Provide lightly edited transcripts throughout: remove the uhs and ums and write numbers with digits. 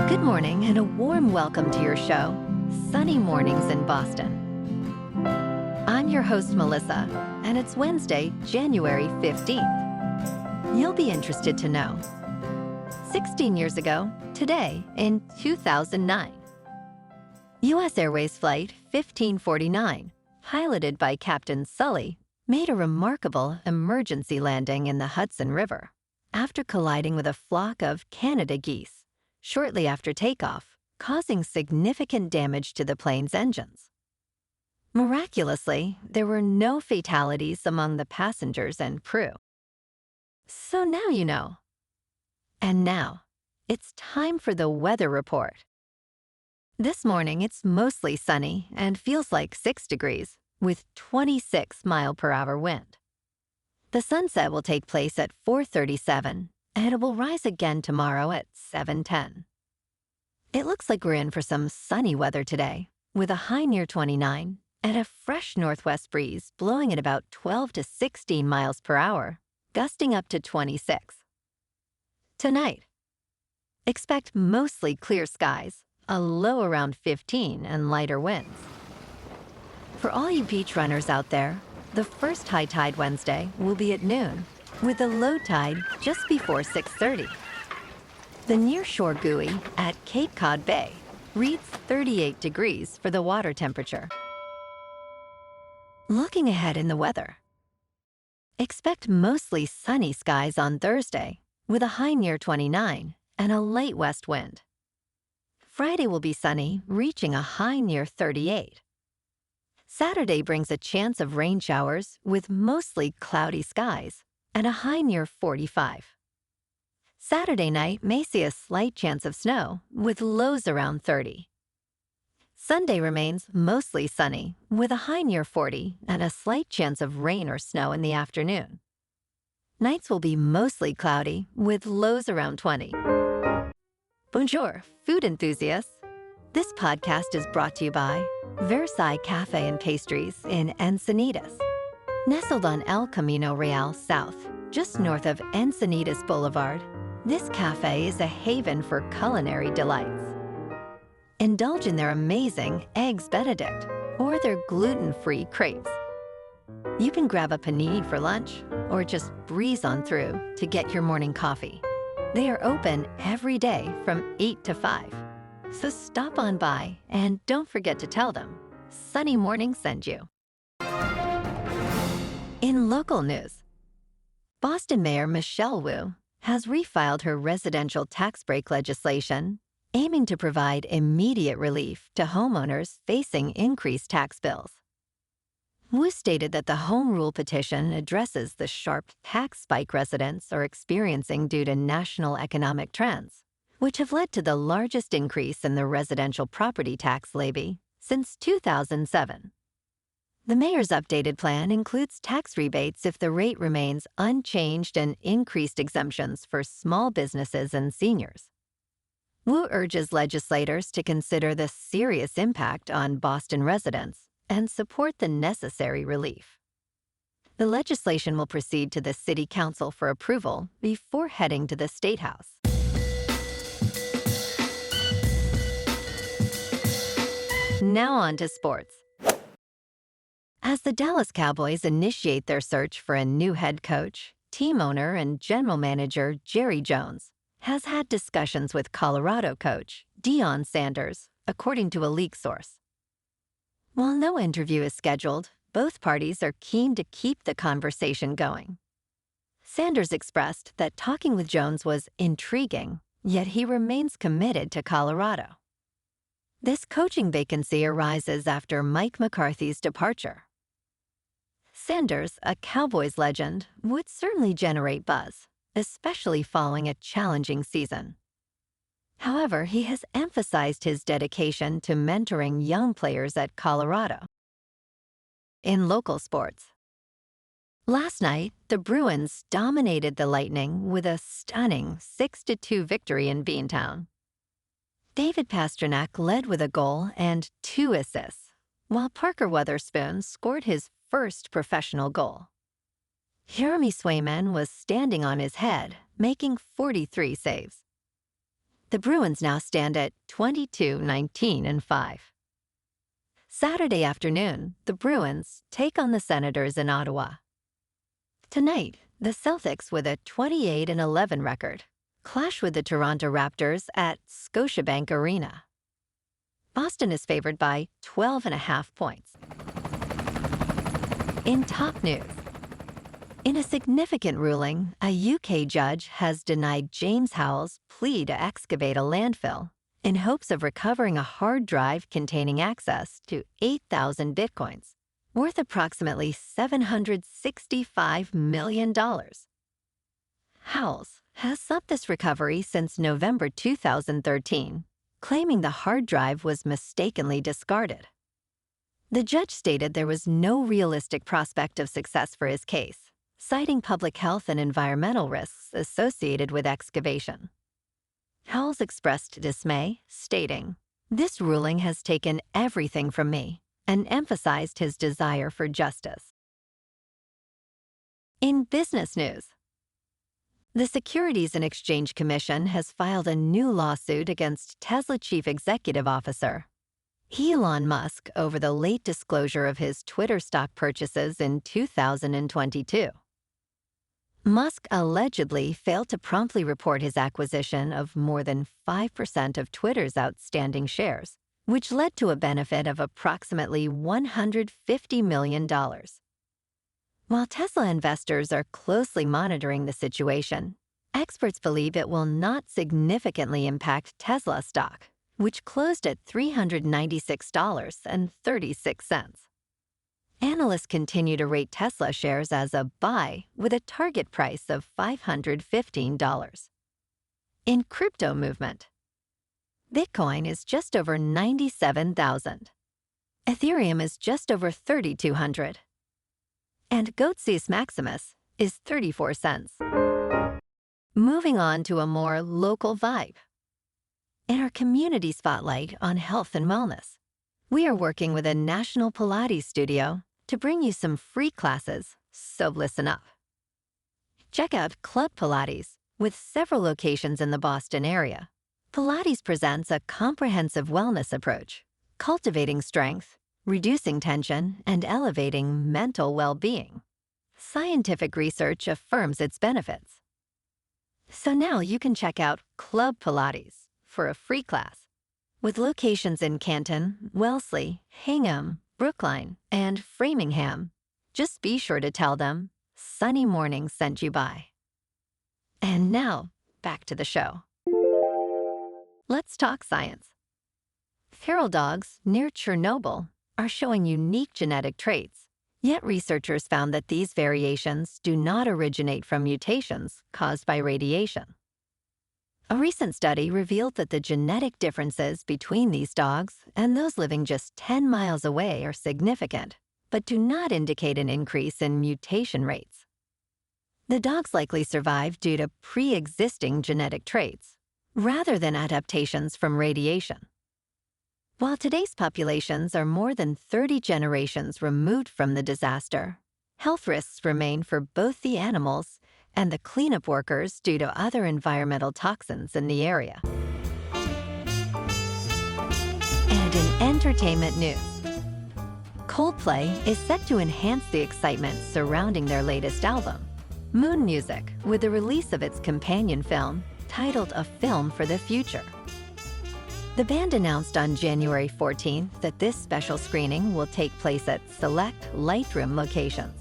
Good morning and a warm welcome to your show, Sunny Mornings in Boston. I'm your host, Melissa, and it's Wednesday, January 15th. You'll be interested to know. 16 years ago, today, in 2009, U.S. Airways Flight 1549, piloted by Captain Sully, made a remarkable emergency landing in the Hudson River after colliding with a flock of Canada geese shortly after takeoff, causing significant damage to the plane's engines. Miraculously, there were no fatalities among the passengers and crew. So now you know. And now, it's time for the weather report. This morning, it's mostly sunny and feels like 6 degrees, with 26-mile-per-hour wind. The sunset will take place at 4:37, and it will rise again tomorrow at 7:10. It looks like we're in for some sunny weather today, with a high near 29 and a fresh northwest breeze blowing at about 12 to 16 miles per hour, gusting up to 26. Tonight, expect mostly clear skies, a low around 15 and lighter winds. For all you beach runners out there, the first high tide Wednesday will be at noon, with the low tide just before 6:30. The nearshore buoy at Cape Cod Bay reads 38 degrees for the water temperature. Looking ahead in the weather, expect mostly sunny skies on Thursday, with a high near 29 and a light west wind. Friday will be sunny, reaching a high near 38. Saturday brings a chance of rain showers with mostly cloudy skies and a high near 45. Saturday night may see a slight chance of snow with lows around 30. Sunday remains mostly sunny with a high near 40 and a slight chance of rain or snow in the afternoon. Nights will be mostly cloudy with lows around 20. Bonjour, food enthusiasts. This podcast is brought to you by Versailles Cafe and Pastries in Encinitas. Nestled on El Camino Real South, just north of Encinitas Boulevard, this cafe is a haven for culinary delights. Indulge in their amazing Eggs Benedict or their gluten-free crepes. You can grab a panini for lunch or just breeze on through to get your morning coffee. They are open every day from 8 to 5. So stop on by and don't forget to tell them Sunny Morning sent you. In local news, Boston Mayor Michelle Wu has refiled her residential tax break legislation, aiming to provide immediate relief to homeowners facing increased tax bills. Wu stated that the home rule petition addresses the sharp tax spike residents are experiencing due to national economic trends, which have led to the largest increase in the residential property tax levy since 2007. The mayor's updated plan includes tax rebates if the rate remains unchanged and increased exemptions for small businesses and seniors. Wu urges legislators to consider the serious impact on Boston residents and support the necessary relief. The legislation will proceed to the City Council for approval before heading to the State House. Now on to sports. As the Dallas Cowboys initiate their search for a new head coach, team owner and general manager Jerry Jones has had discussions with Colorado coach Deion Sanders, according to a leak source. While no interview is scheduled, both parties are keen to keep the conversation going. Sanders expressed that talking with Jones was intriguing, yet he remains committed to Colorado. This coaching vacancy arises after Mike McCarthy's departure. Sanders, a Cowboys legend, would certainly generate buzz, especially following a challenging season. However, he has emphasized his dedication to mentoring young players at Colorado. In local sports, last night, the Bruins dominated the Lightning with a stunning 6-2 victory in Beantown. David Pastrnak led with a goal and 2 assists, while Parker Weatherspoon scored his first professional goal. Jeremy Swayman was standing on his head, making 43 saves. The Bruins now stand at 22-19-5. Saturday afternoon, the Bruins take on the Senators in Ottawa. Tonight, the Celtics, with a 28-11 record, clash with the Toronto Raptors at Scotiabank Arena. Boston is favored by 12.5 points. In top news, in a significant ruling, a UK judge has denied James Howell's plea to excavate a landfill in hopes of recovering a hard drive containing access to 8,000 bitcoins, worth approximately $765 million. Howells has sought this recovery since November 2013, claiming the hard drive was mistakenly discarded. The judge stated there was no realistic prospect of success for his case, citing public health and environmental risks associated with excavation. Howells expressed dismay, stating, "This ruling has taken everything from me," and emphasized his desire for justice. In business news, the Securities and Exchange Commission has filed a new lawsuit against Tesla Chief Executive Officer Elon Musk over the late disclosure of his Twitter stock purchases in 2022. Musk allegedly failed to promptly report his acquisition of more than 5% of Twitter's outstanding shares, which led to a benefit of approximately $150 million. While Tesla investors are closely monitoring the situation, experts believe it will not significantly impact Tesla stock, which closed at $396.36. Analysts continue to rate Tesla shares as a buy with a target price of $515. In crypto movement, Bitcoin is just over 97,000. Ethereum is just over 3,200. And Goatsis Maximus is 34 cents. Moving on to a more local vibe. In our community spotlight on health and wellness, we are working with a national Pilates studio to bring you some free classes, so listen up. Check out Club Pilates, with several locations in the Boston area. Pilates presents a comprehensive wellness approach, cultivating strength, reducing tension, and elevating mental well-being. Scientific research affirms its benefits. So now you can check out Club Pilates for a free class. With locations in Canton, Wellesley, Hingham, Brookline, and Framingham, just be sure to tell them Sunny Mornings sent you by. And now, back to the show. Let's talk science. Feral dogs near Chernobyl are showing unique genetic traits, yet researchers found that these variations do not originate from mutations caused by radiation. A recent study revealed that the genetic differences between these dogs and those living just 10 miles away are significant, but do not indicate an increase in mutation rates. The dogs likely survived due to pre-existing genetic traits, rather than adaptations from radiation. While today's populations are more than 30 generations removed from the disaster, health risks remain for both the animals and the cleanup workers due to other environmental toxins in the area. And in entertainment news, Coldplay is set to enhance the excitement surrounding their latest album, Moon Music, with the release of its companion film titled A Film for the Future. The band announced on January 14th that this special screening will take place at select Lightroom locations.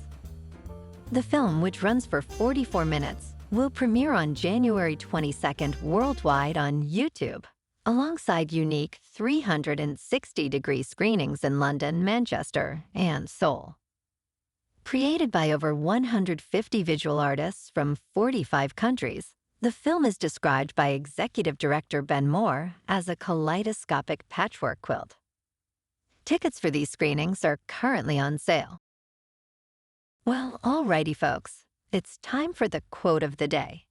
The film, which runs for 44 minutes, will premiere on January 22nd worldwide on YouTube, alongside unique 360-degree screenings in London, Manchester, and Seoul. Created by over 150 visual artists from 45 countries, the film is described by executive director Ben Moore as a kaleidoscopic patchwork quilt. Tickets for these screenings are currently on sale. Well, alrighty, folks, it's time for the quote of the day.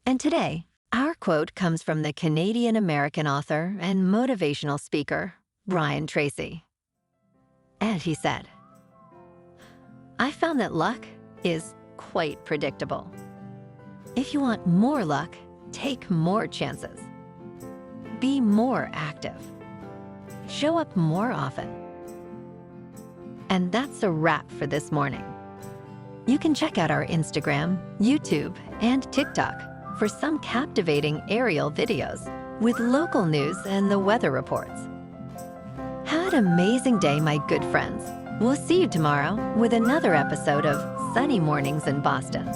And today, our quote comes from the Canadian-American author and motivational speaker, Brian Tracy. And he said, "I found that luck is quite predictable. If you want more luck, take more chances. Be more active. Show up more often. And that's a wrap for this morning. You can check out our Instagram, YouTube, and TikTok for some captivating aerial videos with local news and the weather reports. Have an amazing day, my good friends. We'll see you tomorrow with another episode of Sunny Mornings in Boston.